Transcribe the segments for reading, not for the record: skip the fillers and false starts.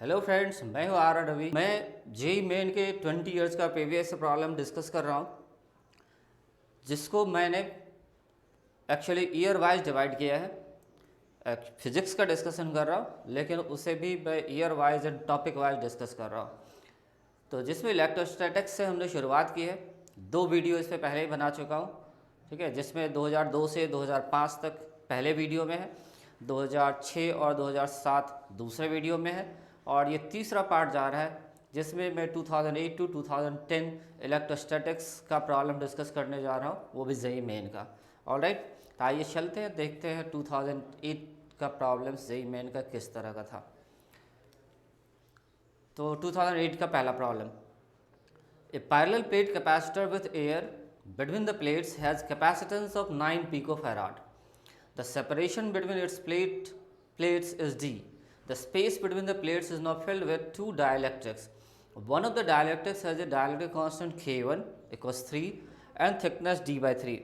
Hello friends, मैं हूँ are Ravi. मैं जेई मेन के 20 इयर्स का प्रीवियस प्रॉब्लम डिस्कस कर रहा हूँ, जिसको मैंने एक्चुअली ईयर वाइज डिवाइड किया है। फिजिक्स का डिस्कशन कर रहा हूँ, लेकिन उसे भी मैं year wise and topic wise discuss कर रहा हूँ। तो जिसमें इलेक्ट्रोस्टैटिक्स से हमने शुरुआत की है। 2 वीडियो इस पर पहले ही बना चुका हूँ, ठीक है, जिसमें 2002 से 2005 तक पहले वीडियो में है, 2006 और 2007 दूसरे वीडियो में है, और ये तीसरा पार्ट जा रहा है जिसमें मैं 2008 टू 2010 इलेक्ट्रोस्टैटिक्स का प्रॉब्लम डिस्कस करने जा रहा हूँ, वो भी जेई मेन का। ऑलराइट, तो आइए चलते हैं, देखते हैं 2008 का प्रॉब्लम जेई मेन का किस तरह का था। तो 2008 का पहला problem, A parallel plate capacitor with air between the plates has capacitance of 9 picofarad. The separation between its plates is d. The space between the plates is now filled with 2 dielectrics. One of the dielectrics has a dielectric constant K1 equals 3 and thickness d by 3,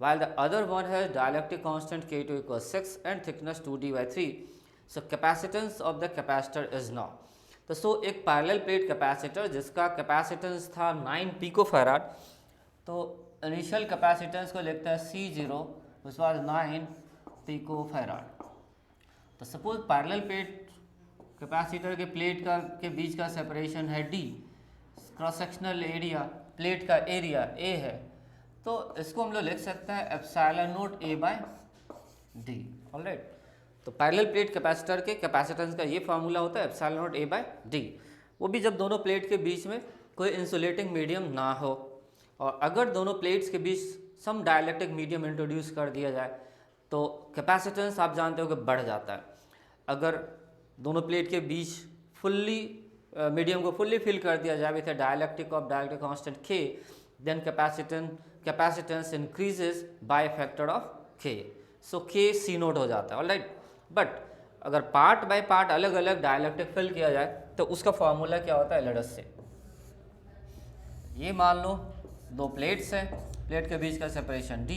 while the other one has dielectric constant K2 equals 6 and thickness 2d by 3. So capacitance of the capacitor is now. तो एक parallel plate capacitor जिसका capacitance था 9 picofarad, तो initial capacitance को लिखता है C0 which was 9 picofarad. तो suppose parallel plate capacitor के प्लेट का के बीच का सेपरेशन है D, cross sectional area plate का एरिया A है, तो इसको हम लोग लिख सकते हैं epsilon naught A by D। Alright, तो पैरेलल प्लेट कैपेसिटर के कैपेसिटेंस का ये फार्मूला होता है epsilon naught A by D, वो भी जब दोनों प्लेट के बीच में कोई इंसुलेटिंग मीडियम ना हो, और अगर दोनों प्लेट्स के बीच सम डाइलेक्ट्रिक मीडियम इंट्रोड्यूस कर दिया जाए तो कैपेसिटेंस आप जानते हो कि बढ़ जाता है। अगर दोनों प्लेट के बीच फुल्ली मीडियम को फुल्ली फिल कर दिया जाए with dielectric of dielectric constant K, then capacitance increases by factor of K, so K C naught हो जाता है। ऑलराइट, बट अगर पार्ट बाय पार्ट अलग अलग डाइलेक्ट्रिक फिल किया जाए तो उसका फॉर्मूला क्या होता है, लेट अस से ये मान लो 2 प्लेट्स हैं, प्लेट के बीच का सेपरेशन D,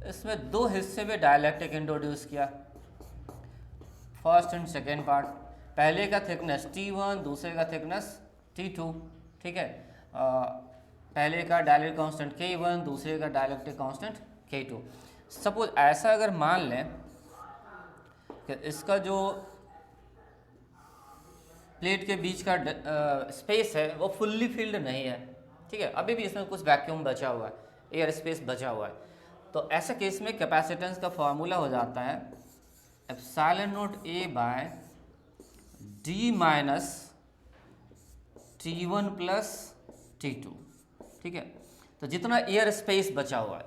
इसमें 2 हिस्से में डाइलेक्ट्रिक इंट्रोड्यूस किया, फर्स्ट एंड सेकेंड पार्ट। पहले का थिकनेस T1, दूसरे का थिकनेस T2, ठीक है। पहले का डाइलेक्ट्रिक कांस्टेंट K1, दूसरे का डाइलेक्ट्रिक कांस्टेंट K2। सपोज ऐसा अगर मान लें कि इसका जो प्लेट के बीच का स्पेस है वो फुल्ली फिल्ड नहीं है, ठीक है, अभी भी इसमें कुछ वैक्यूम बचा हुआ है, एयर स्पेस बचा हुआ है, तो ऐसे केस में कैपेसिटेंस का फॉर्मूला हो जाता है epsilon naught A by D minus T1 plus T2, ठीक है। तो जितना एयर स्पेस बचा हुआ है,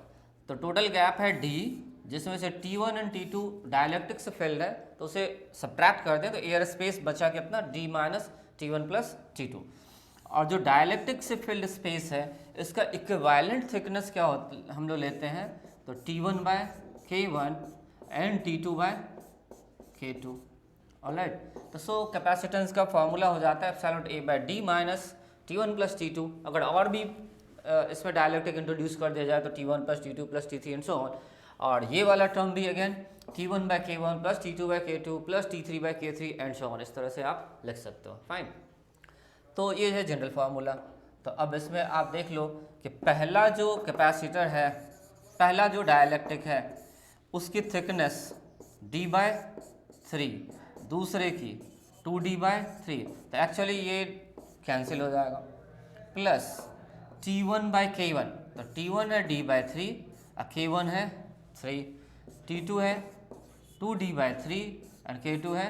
तो टोटल गैप है D, जिसमें से T1 एंड T2 डाइलेक्ट्रिक से फिल्ड है, तो उसे सब्ट्रैक्ट कर दें तो एयर स्पेस बचा कितना, D minus T1 plus T2। और जो डाइलेक्ट्रिक से फिल्ड स्पेस है इसका इक्विवेलेंट थिकनेस क्या होता हम लोग लेते हैं, तो T1 by K1 and T2 by K2। Alright, तो सो कैपेसिटेंस का फॉर्मूला हो जाता है epsilon A by D minus T1 plus T2। अगर और भी इसमें डाइलेक्ट्रिक इंट्रोड्यूस कर दिया जाए तो T1 plus T2 plus T3 and so on, और ये वाला टर्म भी again T1 by K1 plus T2 by K2 plus T3 by K3 and so on, इस तरह से आप लिख सकते हो। फाइन, तो ये है जनरल फार्मूला। तो अब इसमें आप देख लो कि पहला जो कैपेसिटर है, पहला जो डाइलेक्ट्रिक है उसकी थिकनेस D बाय 3, दूसरे की 2D बाय 3, तो एक्चुअली ये कैंसिल हो जाएगा, प्लस T1 बाय K1, तो T1 है D बाय 3 और K1 है 3, T2 है 2D बाय 3 एंड K2 है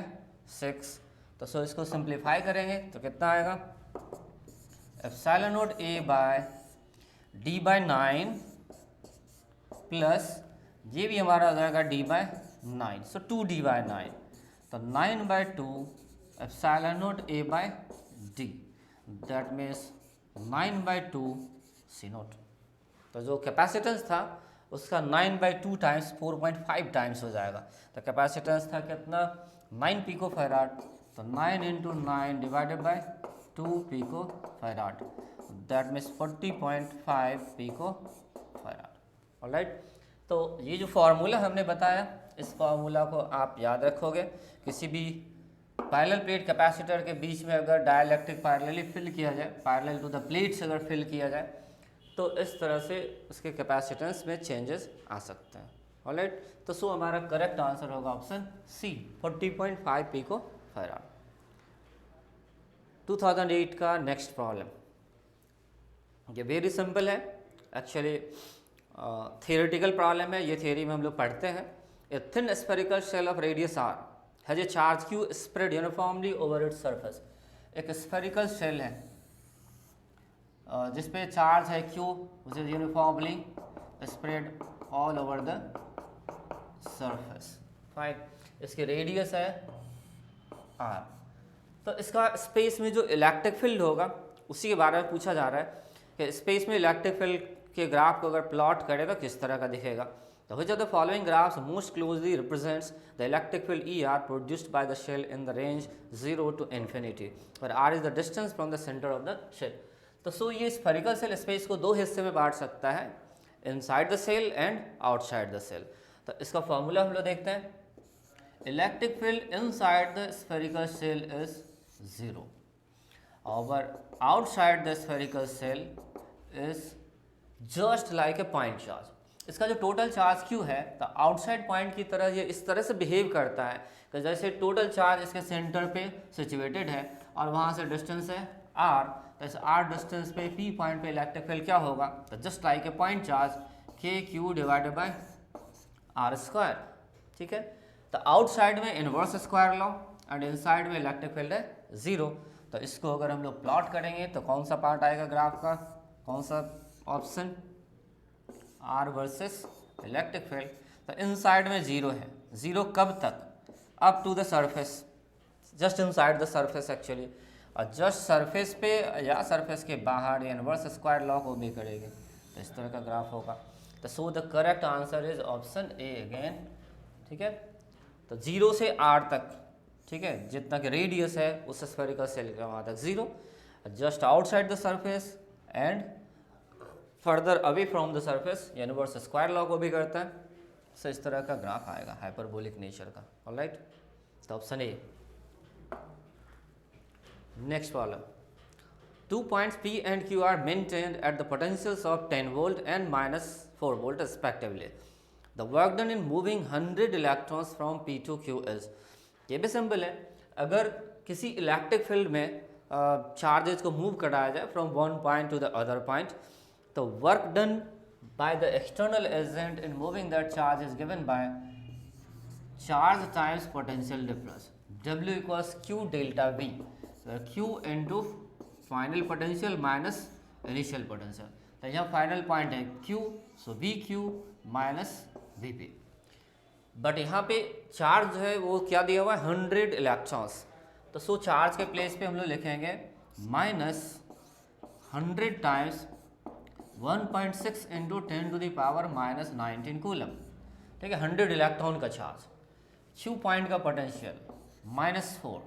6। तो सो इसको सिंप्लीफाई करेंगे तो कितना आएगा, epsilon naught A by D by 9 plus ये भी हमारा हो जाएगा D by 9, so 2D bye 9, तो 9 by 2 epsilon naught A by D, that means 9 by 2 C naught. तो जो कैपेसिटेंस था उसका 9 बाई 2 टाइम्स 4.5 टाइम्स हो जाएगा। तो कैपेसिटेंस था कितना, 9 पिको फैराड, तो 9 into 9 divided by 2 picofarad, that means 40.5 picofarad. Alright, तो ये जो फार्मूला हमने बताया, इस फार्मूला को आप याद रखोगे, किसी भी पैरेलल प्लेट कैपेसिटर के बीच में अगर डाइलेक्ट्रिक पैरेलली फिल किया जाए, पैरेलल टू द प्लेट्स अगर फिल किया जाए, तो इस तरह से उसके कैपेसिटेंस में चेंजेस आ सकते हैं। ऑलराइट, तो सो हमारा करेक्ट आंसर होगा ऑप्शन सी 40.5 पिको फैराड। 2008 का नेक्स्ट प्रॉब्लम, ये वेरी सिंपल है एक्चुअली, थियोरेटिकल प्रॉब्लम है, ये थियोरी में हम लोग पढ़ते हैं। A thin spherical shell of radius R has a charge Q spread uniformly over its surface. एक स्फेरिकल शेल है जिस पे चार्ज है Q, which is uniformly spread all over the surface. Fine, इसकी रेडियस है आर। तो इसका space में जो इलेक्ट्रिक फील्ड होगा उसी के बारे में पूछा जा रहा है कि स्पेस में इलेक्ट्रिक फील्ड के ग्राफ को अगर प्लॉट करें तो किस तरह का दिखेगा। तो which of the following graphs most closely represents the electric field E R produced by the shell in the range 0 to infinity, where r is the distance from the center of the shell। तो so ये spherical shell space को दो हिस्से में बांट सकता है, inside the shell and outside the shell. तो इसका फॉर्मूला हम लोग देखते हैं। Electric field inside the spherical shell is 0 और outside the spherical shell is just like a point charge. इसका जो टोटल चार्ज क्यू है तो आउटसाइड पॉइंट की तरह ये इस तरह से बिहेव करता है कि जैसे टोटल चार्ज इसके सेंटर पे सिचुएटेड है और वहाँ से डिस्टेंस है आर, तो इस आर डिस्टेंस पे पी पॉइंट पे इलेक्ट्रिक फील्ड क्या होगा, तो just like a point charge के Q divided by are square. ठीक है, तो आउटसाइड में inverse square law and inside में इलेक्ट्रिक फील्ड है 0। तो इसको अगर हम लोग प्लॉट करेंगे तो कौन सा पार्ट आएगा ग्राफ का, कौन सा option, R versus electric field. तो इनसाइड में 0 है, 0 कब तक, up to the surface, just inside the surface actually, और जस्ट सरफेस पे या सरफेस के बाहर इनवर्स स्क्वायर लॉ को भी करेंगे, तो इस तरह का ग्राफ होगा। तो so the correct answer is option A again. ठीक है, तो 0 से r तक, ठीक है, जितना कि रेडियस है उस स्फेरिकल सेल का वहाँ तक 0, just outside the surface and further away from the surface universe square law को भी करता है। सो इस तरह का ग्राफ आएगा हाइपरबोलिक नेचर का। ऑलराइट, तो option A. Next problem, 2 points P and Q are maintained at the potentials of 10 volt and -4 volt respectively. The work done in moving 100 electrons from P to Q is। ये भी simple है, अगर किसी electric field में charges को move कराया जाए from one point to the other point, तो work done by the external agent in moving that charge is given by charge times potential difference, W equals Q delta V, Q into final potential minus initial potential. तो यहाँ final point है Q, so VQ minus VP। But यहाँ पे charge जो है वो क्या दिया हुआ है 100 इलेक्ट्रॉन्स, तो सो चार्ज के प्लेस पे हम लोग लिखेंगे minus 100 times 1.6 into 10 to the power minus 19 coulomb. ठीक है, 100 इलेक्ट्रॉन का चार्ज, Q पॉइंट का पोटेंशियल -4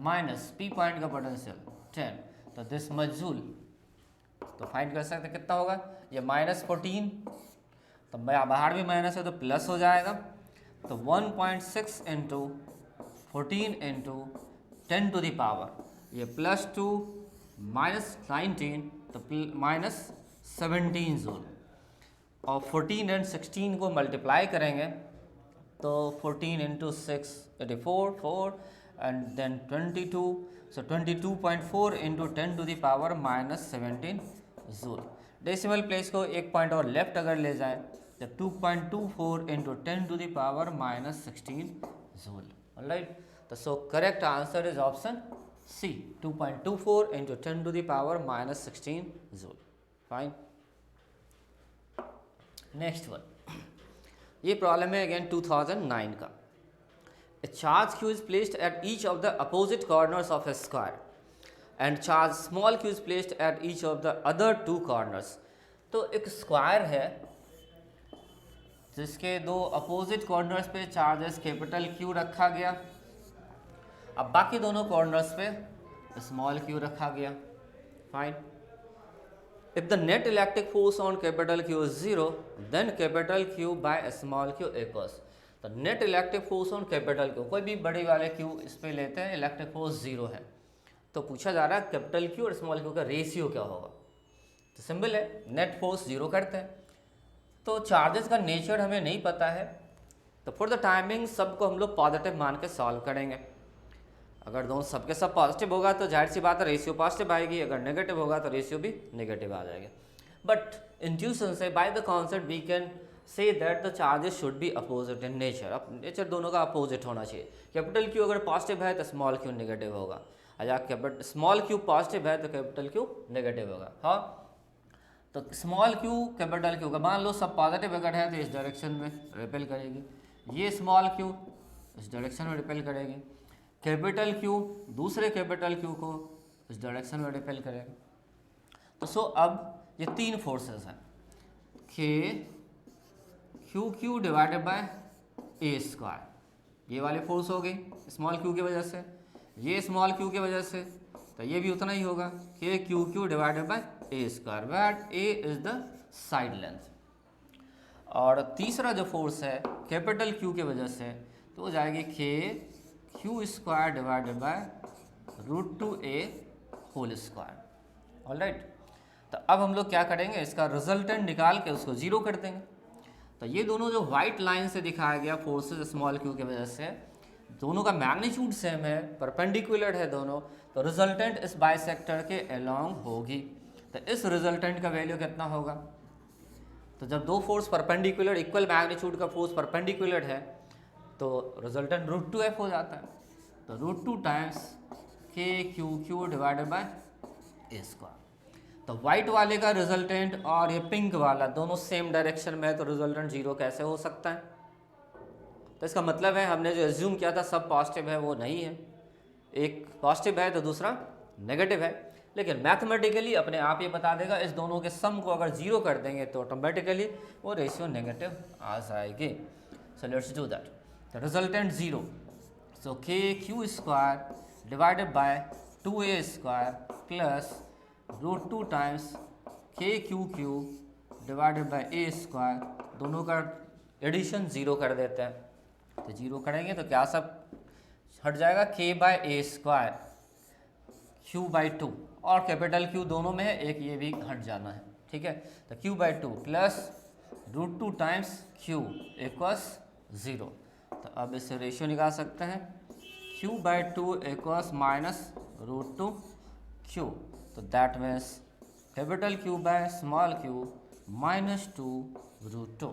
माइनस P पॉइंट का पोटेंशियल 10, तो दिस मच जूल। तो फाइंड कर सकते कितना होगा, ये -14, तो बाहर भी माइनस है तो प्लस हो जाएगा, तो 1.6 into 14 into 10 to the power, ये +2 -19 तो -17 जूल, और 14 एंड 16 को मल्टीप्लाई करेंगे तो 14 into 6 84 4 and then 22, so 22.4 into 10 to the power -17 joule. Decimal place को एक पॉइंट और लेफ्ट अगर ले जाएं तो 2.24 into 10 to the power -16 joule. Alright, तो so correct answer is option C 2.24 into 10 to the power -16 joule. Fine, next one, ये problem है अगेन 2009 का। A charge q is placed at each of the opposite corners of a square and charge small q is placed at each of the other two corners। तो एक square है जिसके दो opposite corners पे charges capital Q रखा गया, अब बाकी दोनों कॉर्नर्स पे स्मॉल q रखा गया। Fine, if the net electric force on capital Q is 0 then capital Q by small q equals। तो net electric force on capital Q, कोई भी बड़े वाले क्यू इस पे लेते हैं, इलेक्ट्रिक फोर्स 0 है, तो पूछा जा रहा है कैपिटल क्यू और स्मॉल क्यू का रेशियो क्या होगा। तो सिंपल है, नेट फोर्स 0 करते हैं। तो चार्जेस का नेचर हमें नहीं पता है, तो फॉर द टाइमिंग सबको हम लोग पॉजिटिव मान के सॉल्व करेंगे। अगर दोनों सबके सब पॉजिटिव होगा तो जाहिर सी बात है रेशियो पॉजिटिव आएगी, अगर नेगेटिव होगा तो रेशियो भी नेगेटिव आ जाएगा। बट इंट्यूशन से by the concept we can say that the charges should be opposite in nature. अब नेचर दोनों का अपोजिट होना चाहिए। कैपिटल क्यू अगर पॉजिटिव है तो स्मॉल क्यू नेगेटिव होगा, अगर स्मॉल क्यू पॉजिटिव है तो कैपिटल क्यू नेगेटिव होगा। हाँ, तो स्मॉल क्यू कैपिटल क्यू का मान लो सब पॉजिटिव अगर है तो इस डायरेक्शन में रिपेल करेगी, ये स्मॉल क्यू इस डायरेक्शन में रिपेल करेगी, कैपिटल क्यू दूसरे कैपिटल क्यू को इस डायरेक्शन में रिपेल करेगा। तो सो अब ये तीन फोर्सेस हैं, के q q divided by a square, ये वाली फोर्स हो गई स्मॉल क्यू की वजह से, ये स्मॉल क्यू की वजह से, तो ये भी उतना ही होगा, k q q divided by a square, wait a is the side length. और तीसरा जो फोर्स है कैपिटल क्यू की वजह से, तो हो जाएगी k q square divided by √2a whole square. Alright, तो अब हम लोग क्या करेंगे, इसका रिजल्टेंट निकाल के उसको 0 कर देंगे। तो ये दोनों जो वाइट लाइन से दिखाया गया फोर्सेस स्मॉल क्यू की वजह से, दोनों का मैग्नीट्यूड सेम है, परपेंडिकुलर है दोनों, तो रिजल्टेंट इस बाइसेक्टर के अलोंग होगी। तो इस रिजल्टेंट का वैल्यू कितना होगा, तो जब दो फोर्स परपेंडिकुलर इक्वल मैग्नीट्यूड का फोर्स परपेंडिकुलर है तो रिजल्टेंट √2f हो जाता है। तो √2 times k q q divided by a square. तो वाइट वाले का रिजल्टेंट और ये पिंक वाला दोनों सेम डायरेक्शन में है, तो रिजल्टेंट 0 कैसे हो सकता है। तो इसका मतलब है हमने जो एज्यूम किया था सब पॉजिटिव है वो नहीं है, एक पॉजिटिव है तो दूसरा नेगेटिव है। लेकिन मैथमेटिकली अपने आप ये बता देगा, इस दोनों के सम को अगर 0 कर देंगे तो ऑटोमेटिकली वो रेशियो नेगेटिव आ जाएगी। So let's do that. The resultant 0, so k q square divided by 2a square plus √2 times k q q divided by a square, दोनों का एडिशन 0 कर देते हैं। तो 0 करेंगे तो क्या सब हट जाएगा, k by a square q by 2, और कैपिटल Q दोनों में है, एक ये भी हट जाना है, ठीक है। तो q by 2 plus √2 times q equals 0। तो अब इससे रेशियो निकाल सकते हैं, q by 2 equals minus √2 q, तो that means capital Q by small q minus 2 √2,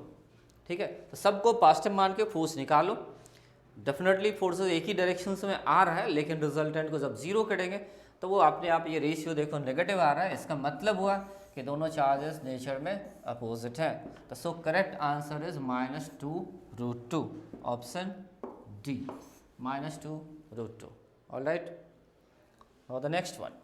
ठीक है। तो सबको पॉजिटिव मान के फोर्स निकालो। डेफिनेटली फोर्सेस एक ही डायरेक्शन में आ रहा है, लेकिन रिजल्टेंट को जब 0 करेंगे तो वो अपने आप ये रेशियो देखो नेगेटिव आ रहा है। इसका मतलब हुआ कि दोनों चार्जेस नेचर में अपोजिट है। तो so correct answer is -2 √2, option D -2 √2। Alright, और द नेक्स्ट वन,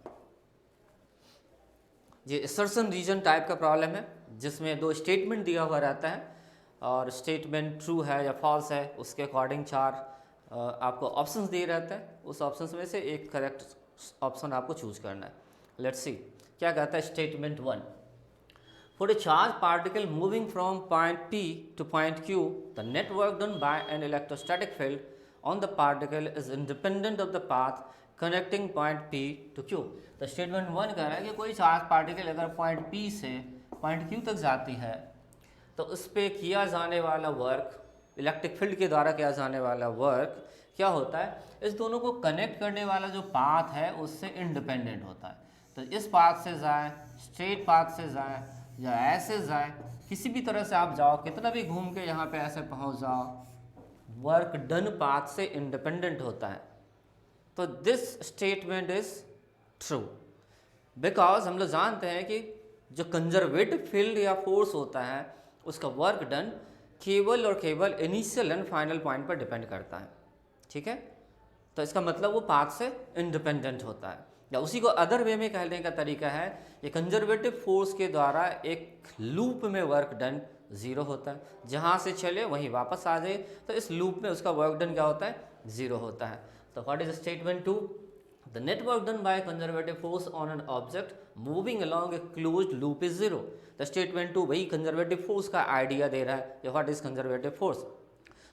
ये असर्शन रीजन टाइप का प्रॉब्लम है जिसमें दो स्टेटमेंट दिया हुआ रहता है और स्टेटमेंट ट्रू है या फॉल्स है उसके अकॉर्डिंग 4 आपको ऑप्शंस दिए रहते हैं। उस ऑप्शंस में से एक करेक्ट ऑप्शन आपको चूज करना है। लेट्स सी क्या कहता है statement 1, for a charge particle moving from point P to point Q, the net work done by an electrostatic field on the particle is independent of the path connecting point P to Q। तो statement 1 कह रहा है कि कोई charge particle अगर point P से point Q तक जाती है तो उस पर किया जाने वाला वर्क, इलेक्ट्रिक फील्ड के द्वारा किया जाने वाला वर्क क्या होता है, इस दोनों को कनेक्ट करने वाला जो पाथ है उससे इंडिपेंडेंट होता है। तो इस पाथ से जाए, स्ट्रेट पाथ से जाए या ऐसे जाए, किसी भी तरह से आप जाओ, कितना भी घूम के यहाँ पे ऐसे पहुँच जाओ, वर्क डन पाथ से इंडिपेंडेंट होता है। तो this statement is true because हम लोग जानते हैं कि जो कंजर्वेटिव फील्ड या फोर्स होता है उसका वर्क डन केवल और केवल इनिशियल एंड फाइनल पॉइंट पर डिपेंड करता है, ठीक है। तो इसका मतलब वो पाथ से इंडिपेंडेंट होता है। या उसी को अदर वे में कहने का तरीका है, ये कंजर्वेटिव फोर्स के द्वारा एक लूप में वर्क डन 0 होता है, जहाँ से चले वहीं वापस आ जाए, तो इस लूप में उसका वर्क डन क्या होता है, 0 होता है। तो what is statement 2, the net work done by conservative force on an object moving along a closed loop is 0। The statement 2 वही कंजर्वेटिव फोर्स का आइडिया दे रहा है, व्हाट इज कंजर्वेटिव फोर्स।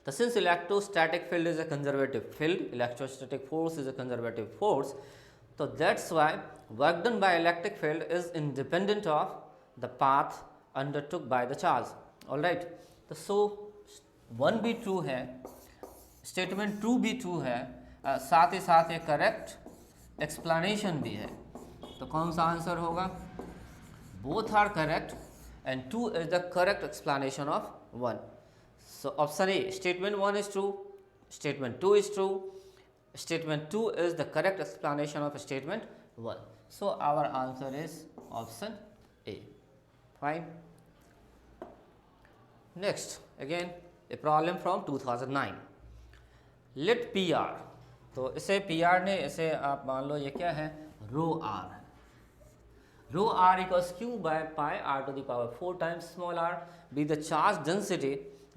तो since electrostatic field is a conservative field, electrostatic force is a conservative force, तो that's why work done by electric field is independent of the path undertook by the charge. Alright, तो सो 1 भी true है, statement 2 भी true है, साथ ही साथ एक correct explanation भी है। तो कौन सा आंसर होगा? Both are correct and 2 is the correct explanation of 1. So option A, statement 1 is true, statement 2 is true, statement 2 is the correct explanation of statement 1. So our answer is option A. Fine. Next, again a problem from 2009. Let PR, तो इसे PR ने, इसे आप मान लो ये क्या है, रो R, rho r equals q by pi r to the power 4 times small r be the charge density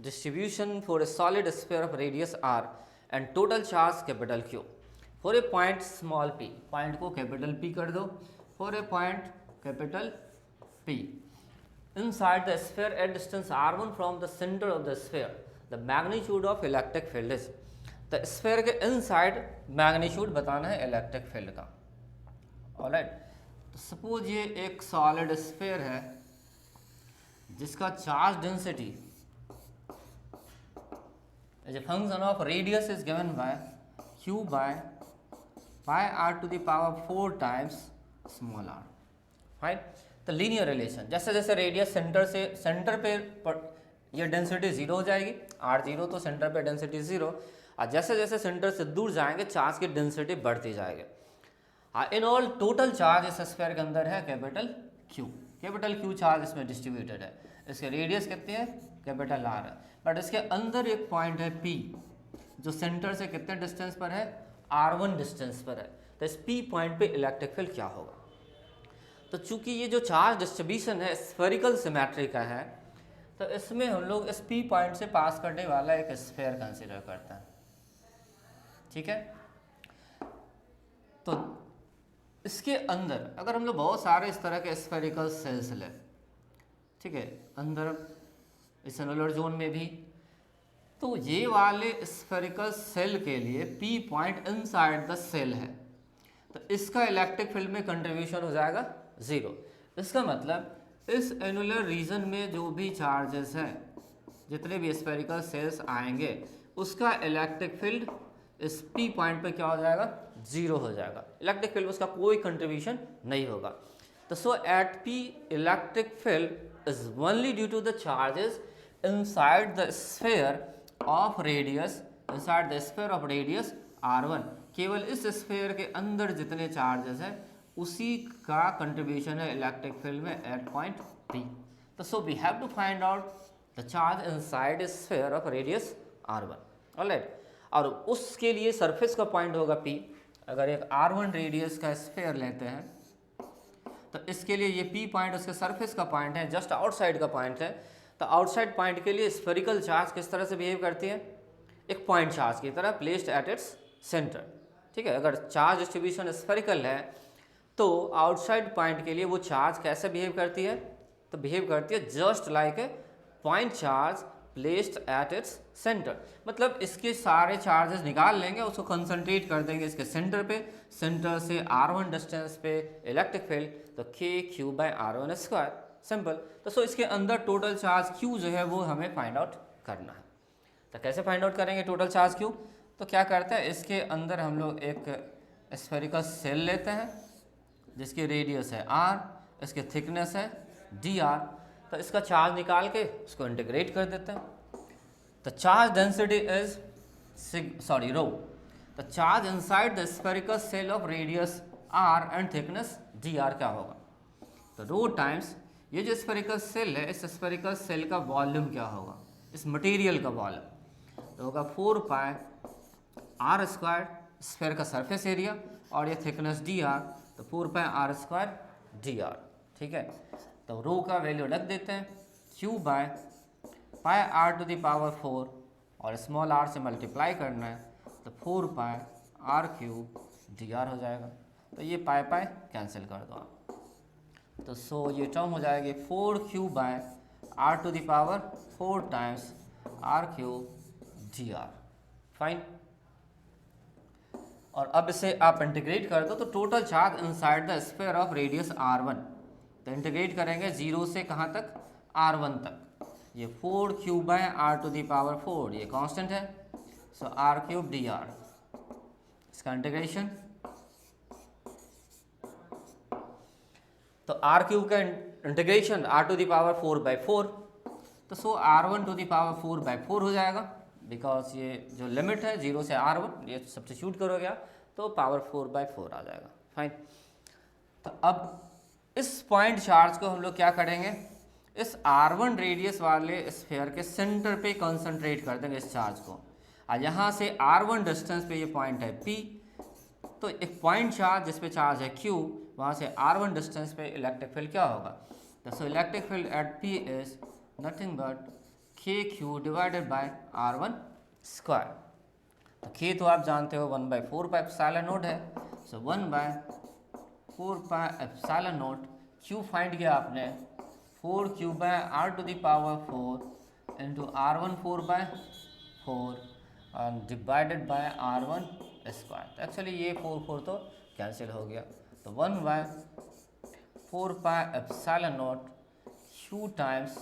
distribution for a solid sphere of radius r and total charge capital Q for a point small p, point को capital P कर दो, for a point capital P inside the sphere at distance r1 from the center of the sphere the magnitude of electric field is, तो sphere के inside magnitude बताना है electric field का। Alright, तो suppose ये एक सॉलिड स्फीयर है जिसका charge density as a function of radius is given by q by pi r to the power 4 times small r। Fine, तो लीनियर रिलेशन, जैसे जैसे रेडियस सेंटर पे ये डेंसिटी 0 हो जाएगी, r0 तो सेंटर पे डेंसिटी 0, और जैसे जैसे सेंटर से दूर जाएंगे चार्ज की डेंसिटी बढ़ती जाएगी। इन ऑल टोटल चार्ज इस स्फीयर के अंदर है कैपिटल Q चार्ज इसमें डिस्ट्रीब्यूटेड है, इसके रेडियस कितनी है, कैपिटल R है, बट इसके अंदर एक पॉइंट है P जो सेंटर से कितने डिस्टेंस पर है, R1 डिस्टेंस पर है। तो इस P पॉइंट पे इलेक्ट्रिक फील्ड क्या होगा? तो चूंकि ये जो चार्ज डिस्ट्रीब्यूशन है स्फेरिकल सिमेट्री का है, तो इसमें हम लोग इस P पॉइंट से पास करने वाला एक स्फीयर कंसिडर करते हैं। ठीक है, तो इसके अंदर अगर हम लोग बहुत सारे इस तरह के स्फेरिकल सेल्स लें, ठीक है, अंदर इस सेलुलर जोन में भी, तो ये वाले स्फेरिकल सेल के लिए P point inside the shell है, तो इसका इलेक्ट्रिक फील्ड में कंट्रीब्यूशन हो जाएगा 0। इसका मतलब इस एनुलर रीजन में जो भी चार्जेस हैं, जितने भी स्फेरिकल सेल्स आएंगे, उसका इलेक्ट्रिक फील्ड इस P पॉइंट पे क्या हो जाएगा, 0 हो जाएगा, इलेक्ट्रिक फील्ड में उसका कोई कंट्रीब्यूशन नहीं होगा। तो so at P electric field is only due to the charges inside the sphere of radius, inside the sphere of radius R1, केवल इस स्फीयर के अंदर जितने चार्जेस हैं उसी का कंट्रीब्यूशन है इलेक्ट्रिक फील्ड में एट पॉइंट P। तो so we have to find out the charge inside sphere of radius R1। Alright, और उसके लिए सरफेस का पॉइंट होगा P। अगर एक R1 रेडियस का स्फीयर लेते हैं तो इसके लिए ये P पॉइंट उसके सरफेस का पॉइंट है, जस्ट आउटसाइड का पॉइंट है। तो आउटसाइड पॉइंट के लिए स्फेरिकल चार्ज किस तरह से बिहेव करती है, एक पॉइंट चार्ज की तरह प्लेस्ड एट इट्स सेंटर। ठीक है, अगर चार्ज डिस्ट्रीब्यूशन स्फेरिकल है तो आउटसाइड पॉइंट के लिए वो चार्ज कैसे बिहेव करती है, तो बिहेव करती है just like a point charge placed at its centre. मतलब इसके सारे चार्जेस निकाल लेंगे, उसको कंसंट्रेट कर देंगे इसके सेंटर पे, सेंटर से R1 डिस्टेंस पे इलेक्ट्रिक फील्ड, तो KQ by R1 square, simple. तो सो इसके अंदर टोटल चार्ज Q जो है वो हमें फाइंड आउट करना है। तो कैसे फाइंड आउट करेंगे टोटल चार्ज Q? तो क्या करते हैं, इसके अंदर हम लोग एक स्फेरिकल सेल लेते हैं जिसकी रेडियस है R, इसके थिकनेस है dr, तो इसका चार्ज निकाल के उसको इंटीग्रेट कर देते हैं। तो charge density is rho, the charge inside the spherical shell of radius r and thickness dr क्या होगा, तो रो टाइम्स ये जो स्फेरिकल सेल है, इस स्फेरिकल सेल का वॉल्यूम क्या होगा, इस मटेरियल का वॉल्यूम, तो होगा 4 पाई r स्क्वायर, स्फेयर का सरफेस एरिया, और ये थिकनेस dr, तो 4 पाई r स्क्वायर dr। ठीक है, तो रो का वैल्यू रख देते हैं Q by pi r to the power 4, और स्मॉल r से मल्टीप्लाई करना है, तो 4 पाई r क्यूब dr हो जाएगा। तो ये पाई पाई कैंसिल कर दो आप, तो सो ये टर्म हो जाएगी 4Q by r to the power 4 times r cube d r. Fine. और अब इसे आप इंटीग्रेट कर दो तो total charge inside the sphere of radius r1, तो इंटीग्रेट करेंगे 0 से कहाँ तक, r1 तक। ये 4 cube by r to the power 4, ये कांस्टेंट है, so r cube d r. इसका इंटीग्रेशन, तो r क्यूब का integration r to the power 4/4, तो सो r1 टू दी पावर 4/4 हो जाएगा, बिकॉज ये जो लिमिट है 0 से r1 ये सब्स्टिट्यूट करोगे आप तो पावर 4/4 आ जाएगा। फाइन। तो अब इस पॉइंट चार्ज को हम लोग क्या करेंगे, इस r1 रेडियस वाले स्फीयर के सेंटर पे कंसंट्रेट कर देंगे इस चार्ज को। और यहाँ से r1 डिस्टेंस पे ये पॉइंट है P, तो एक पॉइंट चार्ज जिस पे चार्ज है Q, वहाँ से r1 डिस्टेंस पे इलेक्ट्रिक फील्ड क्या होगा, तो so electric field eight P is nothing but KQ divided by r1 square. तो K तो आप जानते हो 1/4 पाई एप्सिलॉन नॉट है, so 1/4 pi epsilon naught. Q find किया आपने 4 cube by r to the power 4 into r1 4/4 और divided by r1 square. तो एक्चुअली ये 4 तो कैंसिल हो गया, तो 1/4 pi epsilon naught Q times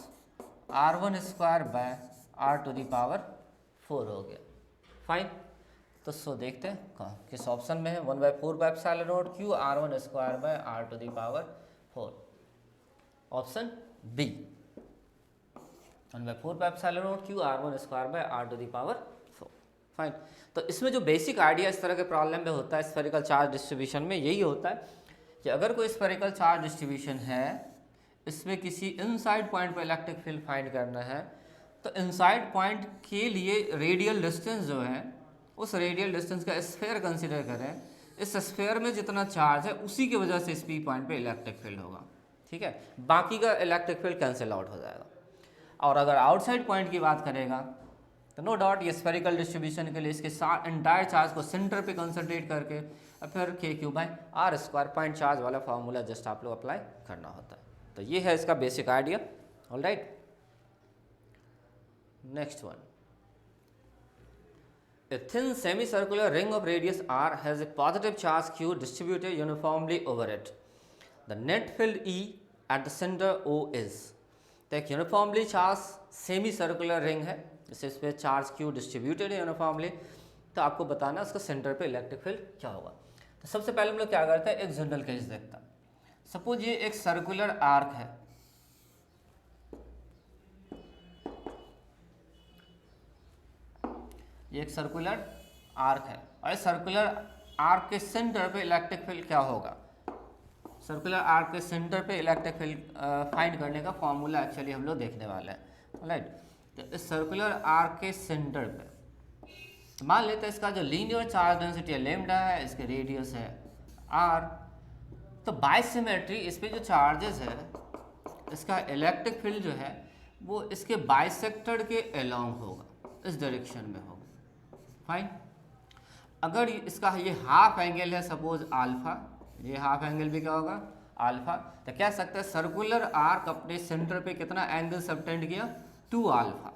r1 square by r to the power 4 हो गया। फाइन। तो सो देखते हैं कहाँ किस ऑप्शन में है, 1/4 pi epsilon naught Q r1 square by r to the power 4, option B 1/4 pi epsilon naught Q r1 square by r to the power 4। Fine. तो इसमें जो बेसिक आइडिया इस तरह के प्रॉब्लम में होता है स्फेरिकल चार्ज डिस्ट्रीब्यूशन में, यही होता है कि अगर कोई स्फेरिकल चार्ज डिस्ट्रीब्यूशन है, इसमें किसी इनसाइड पॉइंट पर इलेक्ट्रिक फील्ड फाइंड करना है, तो इनसाइड पॉइंट के लिए रेडियल डिस्टेंस जो है उस रेडियल डिस्टेंस का स्फीयर कंसीडर करें। इस स्फीयर में जितना चार्ज है उसी की वजह से इस पी पॉइंट पे इलेक्ट्रिक फील्ड होगा, ठीक है, बाकी का इलेक्ट्रिक फील्ड कैंसिल आउट हो जाएगा। और अगर आउटसाइड पॉइंट की बात करेगा तो नो डाउट ये स्फेरिकल डिस्ट्रीब्यूशन के लिए इसके एंटायर चार्ज को सेंटर पे कंसंट्रेट करके और फिर KQ by r square point charge वाला फार्मूला जस्ट आप लोग अप्लाई करना होता है। तो ये है इसका basic idea. Alright, next one, a thin semicircular ring of radius r has a positive charge q distributed uniformly over it. The net field E at the center O is. तो एक uniformly charge semi circular ring है जिससे इस पर charge q distributed है uniformly, तो आपको बताना उसका सेंटर पे इलेक्ट्रिक फील्ड क्या होगा। तो सबसे पहले हम लोग क्या करते हैं, एक जनरल केस देखता है। सपोज ये एक सर्कुलर आर्क है, ये एक सर्कुलर आर्क है और इस सर्कुलर आर्क के सेंटर पे इलेक्ट्रिक फील्ड क्या होगा। सर्कुलर आर्क के सेंटर पे इलेक्ट्रिक फील्ड फाइंड करने का फॉर्मूला एक्चुअली हम लोग देखने वाले हैं। राइट, तो इस सर्कुलर आर्क के सेंटर पे मान लेते हैं इसका जो लीनियर चार्ज डेंसिटी है लैम्डा है, इसके रेडियस है r। तो बाय सिमेट्री इस पे जो चार्जेस है इसका इलेक्ट्रिक फील्ड जो है वो इसके बाइसेक्टर के अलोंग होगा, इस डायरेक्शन में होगा। फाइन। अगर इसका ये हाफ एंगल है सपोज अल्फा, ये हाफ एंगल भी क्या होगा अल्फा, तो कह सकते हैं सर्कुलर आर्क अपने सेंटर पे कितना एंगल सबटेंड किया 2 अल्फा,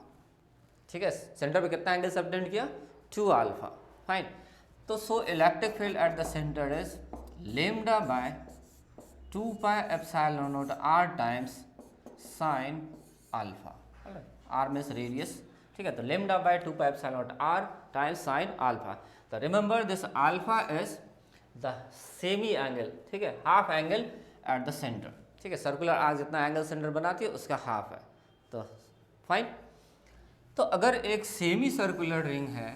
ठीक है, सेंटर पे कितना एंगल सबटेंड किया 2 अल्फा। फाइन। तो so electric field at the centre is lambda by 2 pi epsilon naught r times sine alpha, r means radius, ठीक है, तो lambda by 2 pi epsilon naught r times sine alpha. तो remember this alpha is the semi angle, ठीक है, half angle at the centre, ठीक है, circular arc जितना angle centre बनाती है उसका हाफ है। तो फाइन। तो अगर एक सेमी सर्कुलर रिंग है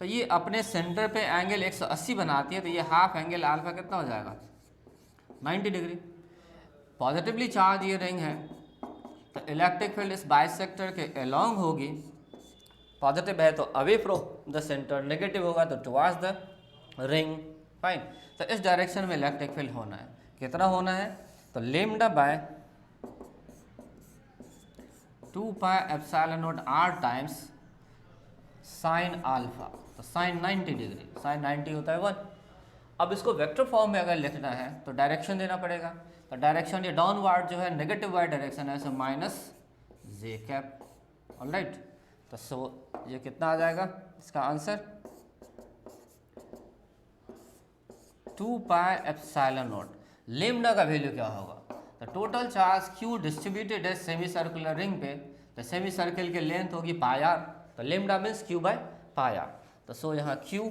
तो ये अपने सेंटर पे एंगल 180 बनाती है, तो ये हाफ एंगल अल्फा कितना हो जाएगा 90 डिग्री। पॉजिटिवली चार्ज ये रिंग है तो इलेक्ट्रिक फील्ड इस बाइसेक्टर के अलोंग होगी, पॉजिटिव है तो away from the centre, negative होगा तो टुवर्ड्स द रिंग। फाइन। तो इस डायरेक्शन में इलेक्ट्रिक फील्ड होना है, कितना होना है, तो lambda by 2 pi epsilon naught r times sine alpha, तो साइन 90 डिग्री, साइन 90 होता है 1। अब इसको वेक्टर फॉर्म में अगर लिखना है तो डायरेक्शन देना पड़ेगा, तो डायरेक्शन ये डाउनवर्ड जो है नेगेटिव वाई डायरेक्शन है, so minus j cap. Alright, तो सो ये कितना आ जाएगा इसका answer 2 pi epsilon naught. Lambda का वैल्यू क्या होगा? तो टोटल चार्ज क्यू डिस्ट्रीब्यूटेड है सेमी सर्कुलर रिंग पे, तो सेमी सर्कल की लेंथ होगी पाई आर, तो lambda means q by pi r. तो सो यहाँ क्यू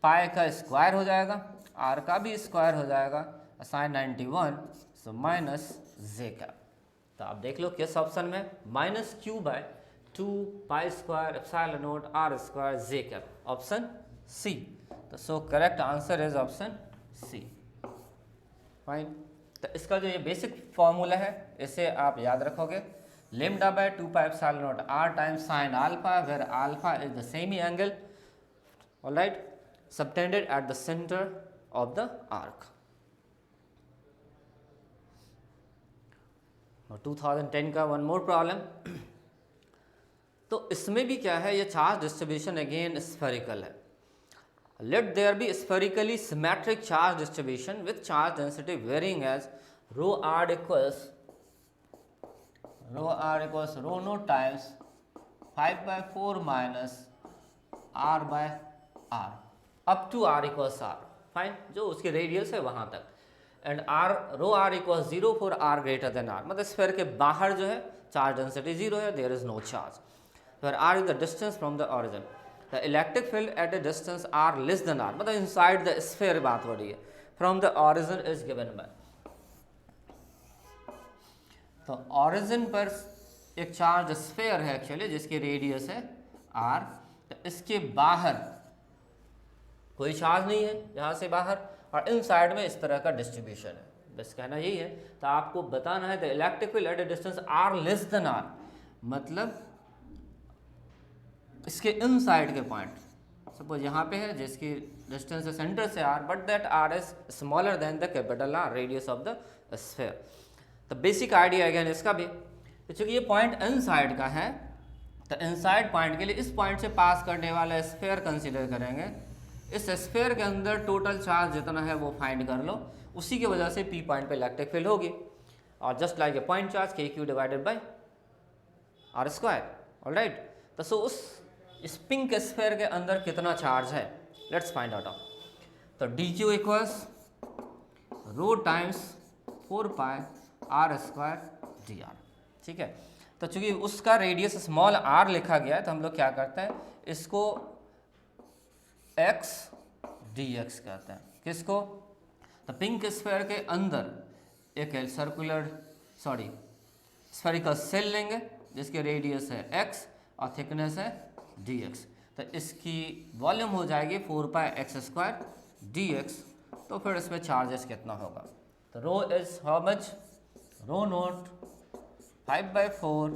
पाई का स्क्वायर हो जाएगा, आर का भी स्क्वायर हो जाएगा, sine 91, so minus j cap. तो आप देख लो किस ऑप्शन में minus q by 2 pi square epsilon naught r square j cap, option C. तो so correct answer is option C. Fine. तो इसका जो ये बेसिक फॉर्मूला है इसे आप याद रखोगे, lambda by 2 pi epsilon naught r times sine alpha, where alpha is the semi angle, alright, subtended at the centre of the arc. 2010 का वन मोर प्रॉब्लम। तो इसमें भी क्या है, ये चार्ज डिस्ट्रीब्यूशन अगेन स्फेरिकल है। Let there be spherically symmetric charge distribution with charge density varying as rho r equals rho naught times 5/4 minus r by r up to r equals r, fine, जो उसकी radius है वहां तक, and r rho r equals 0 for r greater than r, मतलब sphere के बाहर जो है चार्ज डेंसिटी 0 है, there is no charge, where are is the distance from the origin, the electric field at a distance r less than r, मतलब inside the sphere बात हो रही है, from the origin is given by. तो origin पर एक charge sphere है actually जिसकी रेडियस है आर, तो इसके बाहर कोई चार्ज नहीं है यहाँ से बाहर, और इन साइड में इस तरह का डिस्ट्रीब्यूशन है, बस कहना यही है। तो आपको बताना है the electric field at a distance r less than r, मतलब इसके इन साइड के पॉइंट, सपोज यहाँ पे है जिसकी डिस्टेंस है सेंटर से r, but that r is smaller than the capital r, radius of the sphere. तो बेसिक आइडिया अगेन इसका भी, तो चूंकि ये पॉइंट इन साइड का है, तो इनसाइड पॉइंट के लिए इस पॉइंट से पास करने वाला स्फीयर कंसीडर करेंगे। इस स्फीयर के अंदर टोटल चार्ज जितना है वो फाइंड कर लो, उसी की वजह से पी पॉइंट पे इलेक्ट्रिक फील्ड होगी, और just like a point charge के Q divided by are square, alright. तो सो उस इस पिंक स्फीयर के अंदर कितना चार्ज है, लेट्स फाइंड आउट। तो d q equals rho times 4 pi r square d r, ठीक है। तो चूंकि उसका रेडियस स्मॉल आर लिखा गया है, तो हम लोग क्या करते हैं, इसको एक्स डी एक्स कहते हैं, किसको, तो पिंक स्फीयर के अंदर एक स्फेरिकल सेल लेंगे जिसके रेडियस है एक्स और थिकनेस है डी एक्स, तो इसकी वॉल्यूम हो जाएगी 4 pi x square d x. तो फिर इसमें चार्जेस कितना होगा, तो rho is how much, rho naught 5/4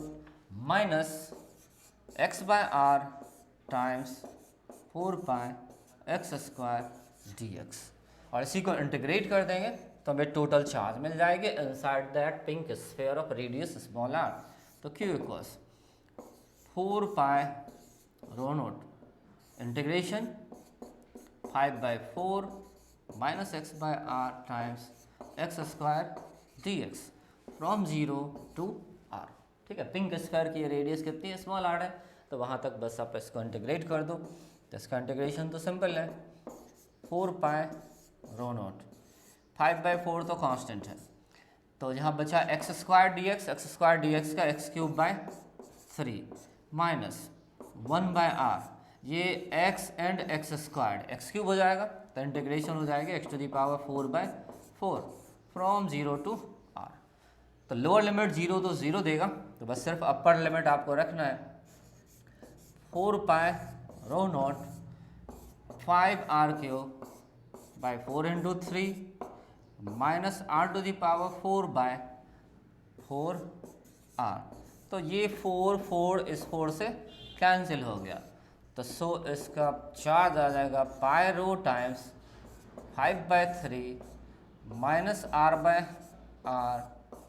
minus x by r times 4 pi x square d x, और इसी को इंटीग्रेट कर देंगे तो हमें टोटल चार्ज मिल जाएगी inside that pink sphere of radius small r. तो q equals 4 pi rho naught integration 5/4 minus x by r times x square d x from 0 to r, ठीक है। पिंक स्फीयर की रेडियस कितनी है, small are है, तो वहाँ तक बस आप इसको इंटीग्रेट कर दो। तो इसका इंटीग्रेशन तो सिंपल है, 4 पाई रो नोट 5/4 तो कांस्टेंट है, तो यहाँ बचा एक्स स्क्वायर डी एक्स का x cube by 3 minus 1 by r, ये x and x square x cube हो जाएगा, तो इंटीग्रेशन हो जाएगा x to the power 4/4 from 0 to r. तो लोअर लिमिट 0 तो 0 देगा, तो बस सिर्फ अपर लिमिट आपको रखना है, 4 pi rho naught 5 r cube by 4 into 3 minus r to the power 4/4 r. तो ये 4 इस 4 से कैंसिल हो गया, तो सो इसका चार्ज आ जाएगा pi rho times 5/3 minus r by r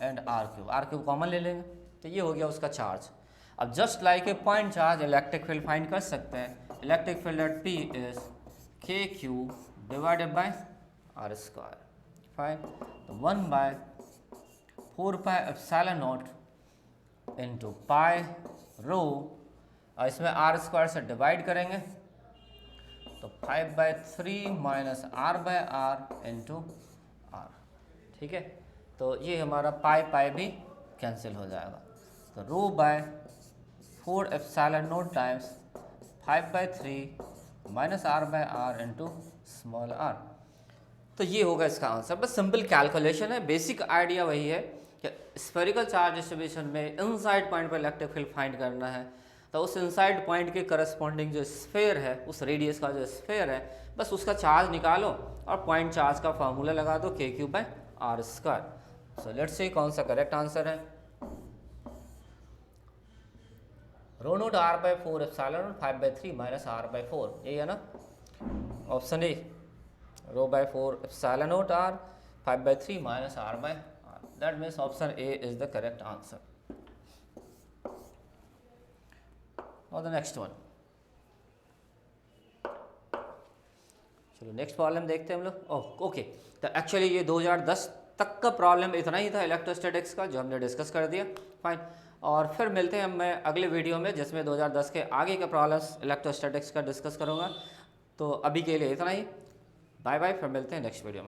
and r cube common ले लेंगे, तो ये हो गया उसका चार्ज। अब just like a point charge electric field find कर सकते हैं, electric field at P is k Q divided by are square, fine. तो 1/4 pi epsilon naught into pi rho और इसमें आर स्क्वायर से डिवाइड करेंगे तो 5/3 minus r by r into are. ठीक है, तो ये हमारा पाई पाई भी कैंसिल हो जाएगा। तो rho by 4 epsilon naught times 5/3 minus r by r into small r. तो ये होगा इसका आंसर। बस सिंपल कैलकुलेशन है, बेसिक आइडिया वही है कि स्फेरिकल चार्ज डिस्ट्रीब्यूशन में इनसाइड पॉइंट पर इलेक्ट्रिक फील्ड फाइंड करना है। तो उस इनसाइड पॉइंट के करस्पॉन्डिंग जो स्फेयर है, उस रेडियस का जो स्फेयर है, बस उसका चार्ज निकालो और पॉइंट चार्ज का फार्मूला लगा दो k⁴/r²। सो लेट्स सी कौन सा करेक्ट आंसर है। रो note r/4 epsilon 5/3 minus r/4, यही है ना option A. Rho by 4 epsilon naught r 5/3 minus r/r, that means option A is the correct answer. और द नेक्स्ट वन, चलो next problem देखते हैं हम लोग। ओके, तो एक्चुअली ये 2010 तक का प्रॉब्लम इतना ही था इलेक्ट्रोस्टैटिक्स का, जो हमने डिस्कस कर दिया। फाइन, और फिर मिलते हैं मैं अगले वीडियो में जिसमें 2010 के आगे के प्रॉब्लम्स इलेक्ट्रोस्टैटिक्स का डिस्कस करूँगा। तो अभी के लिए इतना ही, बाय बाय, फिर मिलते हैं नेक्स्ट वीडियो में।